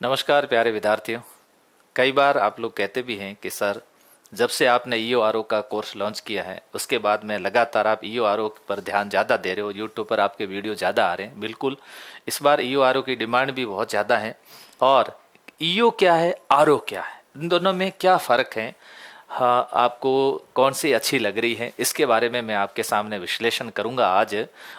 नमस्कार प्यारे विद्यार्थियों। कई बार आप लोग कहते भी हैं कि सर, जब से आपने ईओआरओ का कोर्स लॉन्च किया है उसके बाद में लगातार आप ईओआरओ पर ध्यान ज़्यादा दे रहे हो, यूट्यूब पर आपके वीडियो ज़्यादा आ रहे हैं। बिल्कुल, इस बार ईओआरओ की डिमांड भी बहुत ज़्यादा है। और ईओ क्या है, आरओ क्या है, इन दोनों में क्या फ़र्क है, हाँ, आपको कौन सी अच्छी लग रही है, इसके बारे में मैं आपके सामने विश्लेषण करूंगा आज।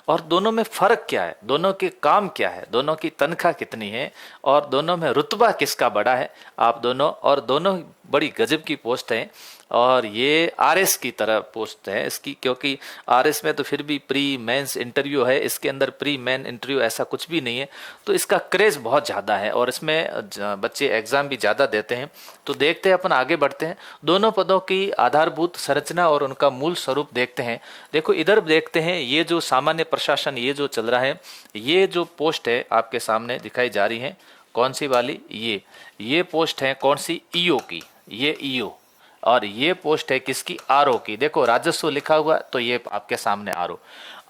और दोनों में फ़र्क क्या है, दोनों के काम क्या है, दोनों की तनख्वाह कितनी है, और दोनों में रुतबा किसका बड़ा है। आप दोनों, और दोनों बड़ी गजब की पोस्ट हैं। और ये आरएस की तरह पोस्ट है इसकी, क्योंकि आरएस में तो फिर भी प्री मेंस इंटरव्यू है, इसके अंदर प्री मेन इंटरव्यू ऐसा कुछ भी नहीं है। तो इसका क्रेज बहुत ज़्यादा है और इसमें बच्चे एग्ज़ाम भी ज़्यादा देते हैं। तो देखते हैं, अपन आगे बढ़ते हैं, दोनों पदों की आधारभूत संरचना और उनका मूल स्वरूप देखते हैं। देखो, इधर देखते हैं, ये जो सामान्य प्रशासन ये जो चल रहा है, ये जो पोस्ट है आपके सामने दिखाई जा रही है, कौन सी वाली, ये पोस्ट है कौन सी, ईओ की, ये ईओ। और ये पोस्ट है किसकी, आरओ की। देखो राजस्व लिखा हुआ, तो ये आपके सामने आरओ।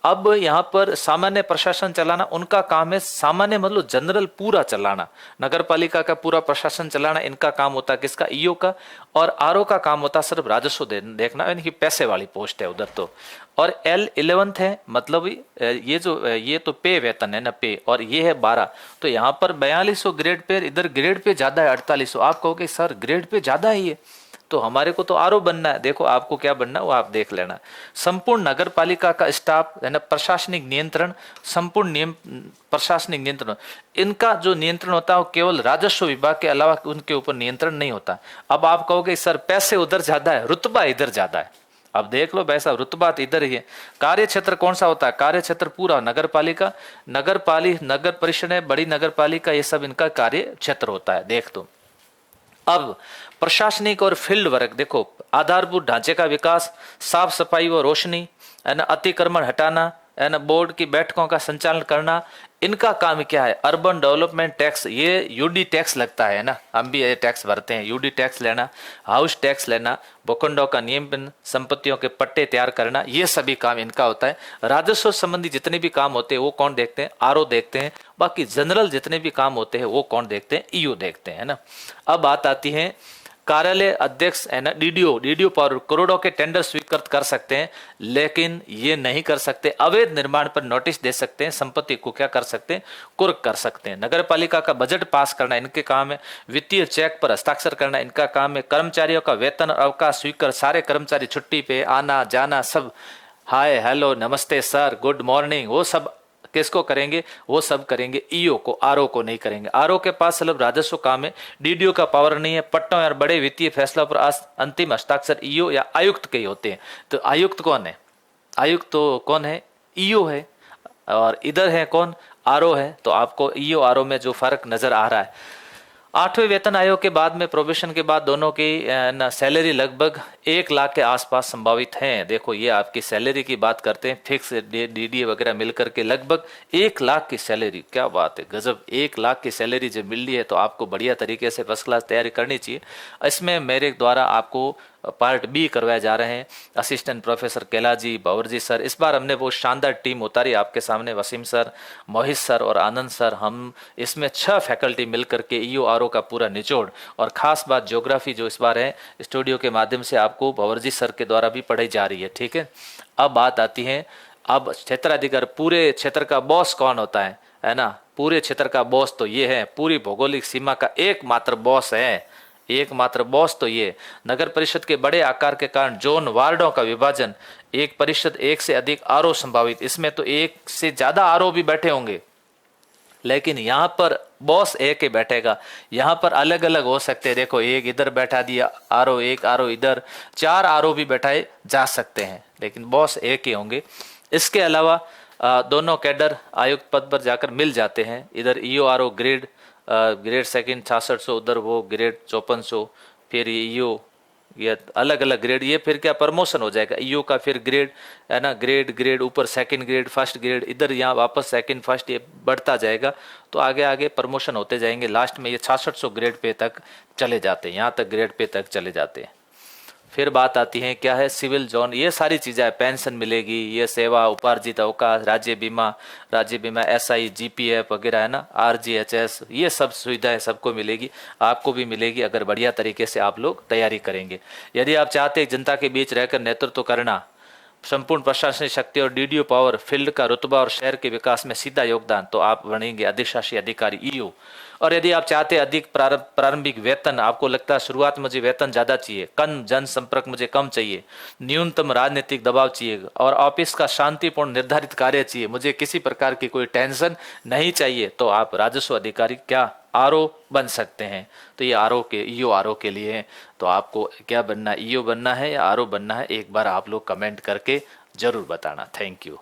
अब यहाँ पर सामान्य प्रशासन चलाना उनका काम है, सामान्य मतलब जनरल पूरा चलाना, नगर पालिका का पूरा प्रशासन चलाना इनका काम होता है, किसका, ईओ का। और आरओ का काम होता है सिर्फ राजस्व देखना, यानी कि पैसे वाली पोस्ट है उधर तो। और L11 है, मतलब ये तो पे वेतन है ना, पे, और ये है 12। तो यहाँ पर 4200 ग्रेड पे, इधर ग्रेड पे ज्यादा है 4800। आप कहोगे सर ग्रेड पे ज्यादा है ये, तो हमारे को तो आरओ बनना है। देखो आपको क्या बनना है वो आप देख लेना। संपूर्ण नगर पालिका का स्टाफ है ना, प्रशासनिक नियंत्रण, संपूर्ण नियम प्रशासनिक नियंत्रण, इनका जो नियंत्रण होता है वो केवल राजस्व विभाग के अलावा उनके ऊपर नियंत्रण नहीं होता। अब आप कहोगे सर पैसे उधर ज्यादा है, रुतबा इधर ज्यादा है। अब देख लो भाई साहब, रुतबा इधर ही है। कार्य क्षेत्र कौन सा होता है, कार्य क्षेत्र पूरा नगर पालिका, नगर परिषद है, बड़ी नगर पालिका, ये सब इनका कार्य क्षेत्र होता है। देख दो। अब प्रशासनिक और फील्ड वर्क देखो, आधारभूत ढांचे का विकास, साफ सफाई व रोशनी, है ना, अतिक्रमण हटाना, है ना, बोर्ड की बैठकों का संचालन करना, इनका काम क्या है। अर्बन डेवलपमेंट टैक्स, ये यूडी टैक्स लगता है ना, हम भी ये टैक्स भरते हैं, यूडी टैक्स लेना, हाउस टैक्स लेना, भूखंडों का नियमन, संपत्तियों के पट्टे तैयार करना, ये सभी काम इनका होता है। राजस्व संबंधी जितने भी काम होते हैं वो कौन देखते हैं, आरओ देखते हैं। बाकी जनरल जितने भी काम होते हैं वो कौन देखते हैं, ईओ देखते हैं ना। अब बात आती है कार्यालय अध्यक्ष, है ना, डीडीओ पावर करोड़ों के टेंडर स्वीकृत कर सकते हैं, लेकिन ये नहीं कर सकते अवैध निर्माण पर नोटिस दे सकते हैं, संपत्ति को क्या कर सकते हैं, कुर्क कर सकते हैं। नगर पालिका का बजट पास करना इनके काम है, वित्तीय चेक पर हस्ताक्षर करना इनका काम है, कर्मचारियों का वेतन और अवकाश स्वीकृत, सारे कर्मचारी छुट्टी पे आना जाना सब, हाय हेलो नमस्ते सर गुड मॉर्निंग, वो सब किसको करेंगे, वो सब करेंगे ईओ को, आरओ को नहीं करेंगे। आरओ के पास सिर्फ राजस्व काम है, डीडीओ का पावर नहीं है। पट्टों और बड़े वित्तीय फैसलों पर अंतिम हस्ताक्षर ईओ या आयुक्त के ही होते हैं। तो आयुक्त कौन है, आयुक्त तो कौन है, ईओ है। और इधर है कौन, आरओ है। तो आपको ईओ आरओ में जो फर्क नजर आ रहा है। 8वें वेतन आयोग के बाद में प्रोबेशन के बाद दोनों की ना सैलरी लगभग 1 लाख के आसपास संभावित है। देखो ये आपकी सैलरी की बात करते हैं, फिक्स डीडीए वगैरह मिलकर के लगभग 1 लाख की सैलरी। क्या बात है, गजब। 1 लाख की सैलरी जब मिल रही है तो आपको बढ़िया तरीके से फर्स्ट क्लास तैयारी करनी चाहिए। इसमें मेरे द्वारा आपको पार्ट बी करवाए जा रहे हैं। असिस्टेंट प्रोफेसर कैलाजी, बावरजी सर, इस बार हमने वो शानदार टीम उतारी आपके सामने, वसीम सर, मोहित सर और आनंद सर। हम इसमें 6 फैकल्टी मिलकर के ईओ आरओ का पूरा निचोड़, और खास बात ज्योग्राफी जो इस बार है स्टूडियो के माध्यम से आपको बावरजी सर के द्वारा भी पढ़ाई जा रही है, ठीक है। अब बात आती है, अब क्षेत्राधिकार, पूरे क्षेत्र का बॉस कौन होता है ना, पूरे क्षेत्र का बॉस तो ये है, पूरी भौगोलिक सीमा का एकमात्र बॉस है, एकमात्र बॉस तो ये। नगर परिषद के बड़े आकार के कारण जोन वार्डों का विभाजन, एक परिषद एक से अधिक आरओ संभावित, इसमें तो एक से ज्यादा आरओ भी बैठे होंगे, लेकिन यहाँ पर बॉस एक ही बैठेगा। यहाँ पर अलग अलग हो सकते हैं, देखो एक इधर बैठा दिया आरओ, एक आरओ इधर, 4 आरओ भी बैठाए जा सकते हैं, लेकिन बॉस एक ही होंगे। इसके अलावा दोनों कैडर आयुक्त पद पर जाकर मिल जाते हैं। इधर ईओ आरओ ग्रेड सेकंड 6600, उधर वो ग्रेड 5400, फिर ईओ ये अलग अलग ग्रेड, ये फिर क्या प्रमोशन हो जाएगा ईओ का, फिर ग्रेड, है ना, ग्रेड ऊपर सेकंड ग्रेड, फर्स्ट ग्रेड, इधर यहाँ वापस सेकंड फर्स्ट, ये बढ़ता जाएगा। तो आगे आगे प्रमोशन होते जाएंगे, लास्ट में ये 6600 ग्रेड पे तक चले जाते हैं, यहाँ तक ग्रेड पे तक चले जाते हैं। फिर बात आती है क्या है, सिविल जोन, ये सारी चीज़ें है, पेंशन मिलेगी, ये सेवा उपार्जित अवकाश, राज्य बीमा, एसआई, जीपीएफ वगैरह है ना, आरजीएचएस, ये सब सुविधाएं सबको मिलेगी, आपको भी मिलेगी अगर बढ़िया तरीके से आप लोग तैयारी करेंगे। यदि आप चाहते हैं जनता के बीच रहकर नेतृत्व करना, संपूर्ण प्रशासनिक शक्ति और डीडीओ पावर, फील्ड का रुतबा और शहर के विकास में सीधा योगदान, तो आप बनेंगे अधिशासी अधिकारी ईओ। और यदि आप चाहते हैं अधिक प्रारंभिक वेतन, आपको लगता है शुरुआत में मुझे वेतन ज़्यादा चाहिए, कम जनसंपर्क मुझे कम चाहिए, न्यूनतम राजनीतिक दबाव चाहिए और ऑफिस का शांतिपूर्ण निर्धारित कार्य चाहिए, मुझे किसी प्रकार की कोई टेंशन नहीं चाहिए, तो आप राजस्व अधिकारी क्या आरओ बन सकते हैं। तो ये आरओ के ईओ आरओ के लिए है। तो आपको क्या बनना है, ईओ बनना है या आरओ बनना है, एक बार आप लोग कमेंट करके जरूर बताना। Thank you.